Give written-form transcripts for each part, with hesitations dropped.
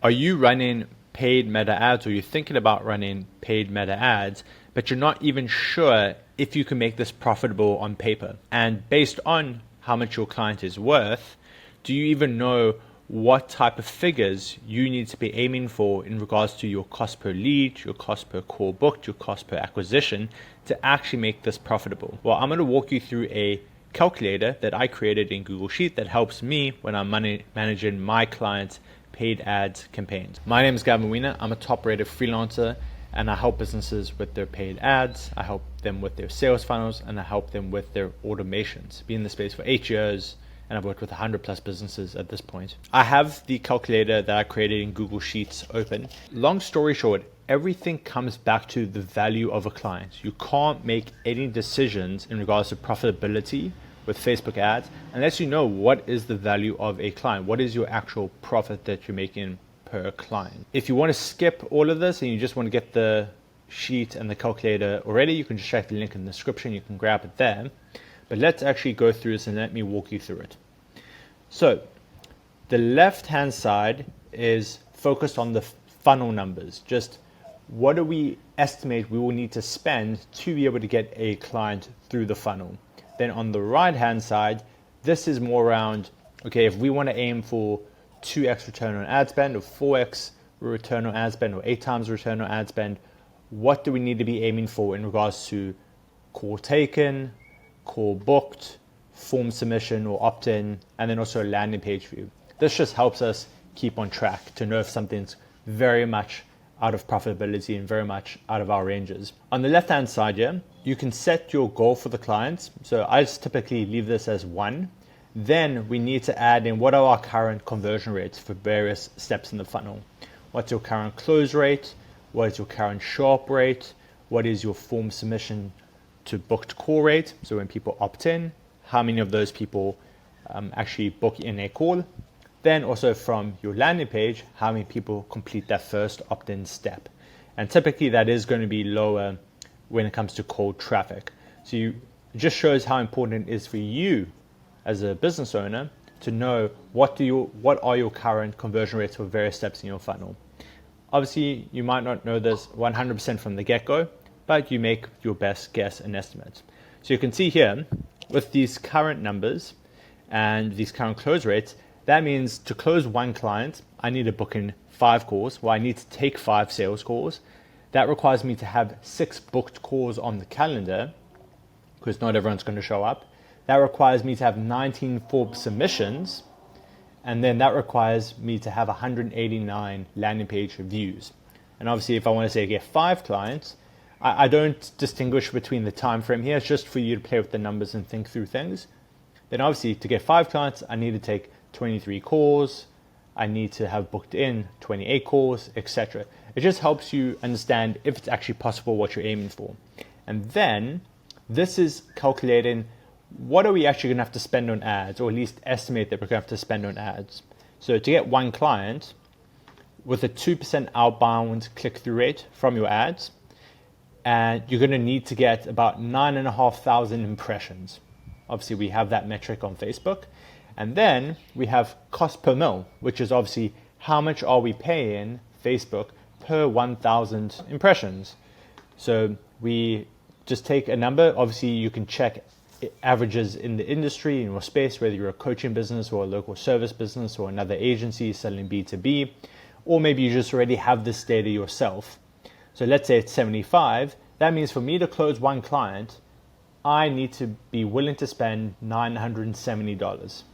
Are you running paid meta ads, or you're thinking about running paid meta ads, but you're not even sure if you can make this profitable on paper? And based on how much your client is worth, do you even know what type of figures you need to be aiming for in regards to your cost per lead, your cost per call booked, your cost per acquisition to actually make this profitable? Well, I'm going to walk you through a calculator that I created in Google Sheet that helps me when I'm managing my clients' paid ads campaigns. My name is Gavin Wiener. I'm a top-rated freelancer, and I help businesses with their paid ads. I help them with their sales funnels, and I help them with their automations. Been in the space for 8 years, and I've worked with 100 plus businesses at this point. I have the calculator that I created in Google Sheets open. Long story short, everything comes back to the value of a client. You can't make any decisions in regards to profitability with Facebook ads unless you know what is the value of a client. What is your actual profit that you're making per client? If you want to skip all of this and you just want to get the sheet and the calculator already, you can just check the link in the description. You can grab it there. But let's actually go through this and let me walk you through it. So the left-hand side is focused on the funnel numbers. Just what do we estimate we will need to spend to be able to get a client through the funnel? Then on the right-hand side, this is more around, okay, if we want to aim for 2x return on ad spend, or 4x return on ad spend, or 8 times return on ad spend, what do we need to be aiming for in regards to call taken, call booked, form submission or opt-in, and then also a landing page view. This just helps us keep on track to know if something's very much out of profitability and very much out of our ranges. On the left-hand side here, you can set your goal for the clients. So I just typically leave this as 1. Then we need to add in what are our current conversion rates for various steps in the funnel. What's your current close rate? What is your current show up rate? What is your form submission to booked call rate? So when people opt in, how many of those people actually book in a call? Then also from your landing page, how many people complete that first opt-in step? And typically that is going to be lower when it comes to cold traffic. So it just shows how important it is for you as a business owner to know what are your current conversion rates for various steps in your funnel. Obviously, you might not know this 100% from the get-go, but you make your best guess and estimate. So you can see here with these current numbers and these current close rates, that means to close one client, I need to book in 5 calls. Well, I need to take 5 sales calls. That requires me to have 6 booked calls on the calendar because not everyone's going to show up. That requires me to have 19 form submissions. And then that requires me to have 189 landing page views. And obviously, if I want to say get 5 clients, I don't distinguish between the time frame here. It's just for you to play with the numbers and think through things. Then obviously, to get 5 clients, I need to take 23 calls, I need to have booked in 28 calls, etc. It just helps you understand if it's actually possible what you're aiming for. And then this is calculating what are we actually going to have to spend on ads, or at least estimate that we're going to have to spend on ads. So to get one client with a 2% outbound click-through rate from your ads, and you're going to need to get about 9,500 impressions. Obviously, we have that metric on Facebook. And then we have cost per mil, which is obviously how much are we paying Facebook per 1,000 impressions. So we just take a number. Obviously, you can check averages in the industry, in your space, whether you're a coaching business or a local service business or another agency selling B2B, or maybe you just already have this data yourself. So let's say it's 75. That means for me to close one client, I need to be willing to spend $970.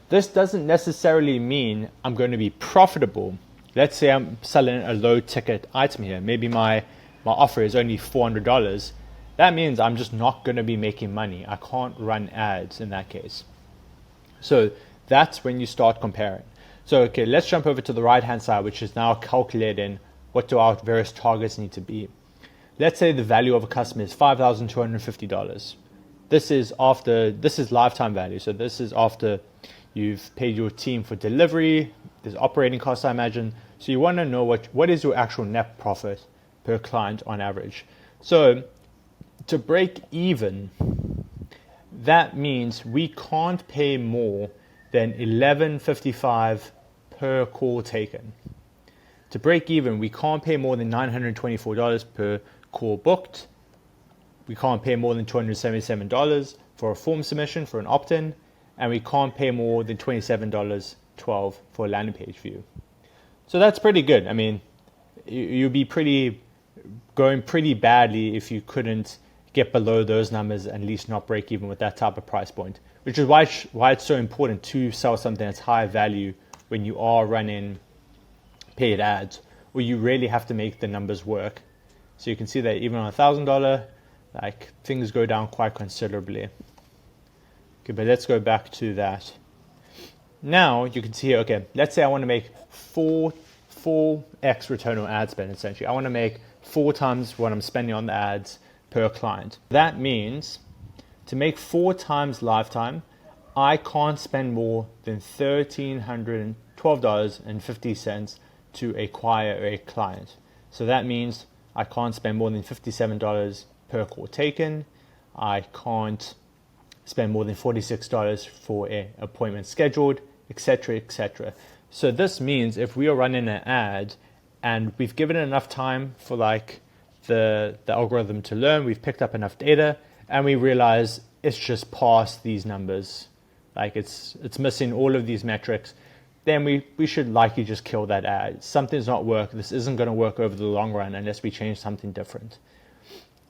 This doesn't necessarily mean I'm going to be profitable. Let's say I'm selling a low ticket item here. Maybe my offer is only $400. That means I'm just not going to be making money. I can't run ads in that case. So that's when you start comparing. So, okay, let's jump over to the right-hand side, which is now calculating what do our various targets need to be. Let's say the value of a customer is $5,250. This is lifetime value. So this is after you've paid your team for delivery, there's operating costs, I imagine. So you want to know what is your actual net profit per client on average. So to break even, that means we can't pay more than $11.55 per call taken. To break even, we can't pay more than $924 per call booked. We can't pay more than $277 for a form submission for an opt-in, and we can't pay more than $27.12 for a landing page view. So that's pretty good. I mean, you'd be going pretty badly if you couldn't get below those numbers and at least not break even with that type of price point, which is why it's so important to sell something that's high value when you are running paid ads, where you really have to make the numbers work. So you can see that even on $1,000, like, things go down quite considerably. Okay, but let's go back to that. Now you can see here, okay, let's say I want to make 4x return on ad spend. Essentially, I want to make 4 times what I'm spending on the ads per client. That means to make 4 times lifetime, I can't spend more than $1,312.50 to acquire a client. So that means I can't spend more than $57 per call taken. I can't spend more than $46 for an appointment scheduled, etc., etc. So this means if we are running an ad and we've given it enough time for like the algorithm to learn, we've picked up enough data, and we realize it's just past these numbers, like it's missing all of these metrics, then we should likely just kill that ad. Something's not working. This isn't going to work over the long run unless we change something different.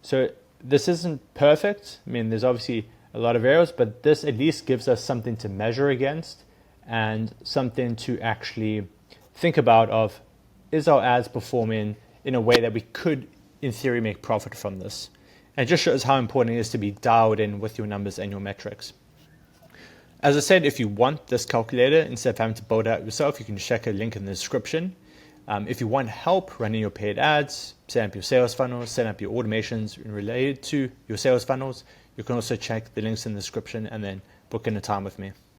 So this isn't perfect. I mean, there's obviously a lot of errors, but this at least gives us something to measure against and something to actually think about of, is our ads performing in a way that we could, in theory, make profit from this? And it just shows how important it is to be dialed in with your numbers and your metrics. As I said, if you want this calculator, instead of having to build it out yourself, you can check a link in the description. If you want help running your paid ads, set up your sales funnels, set up your automations related to your sales funnels, you can also check the links in the description and then book in a time with me.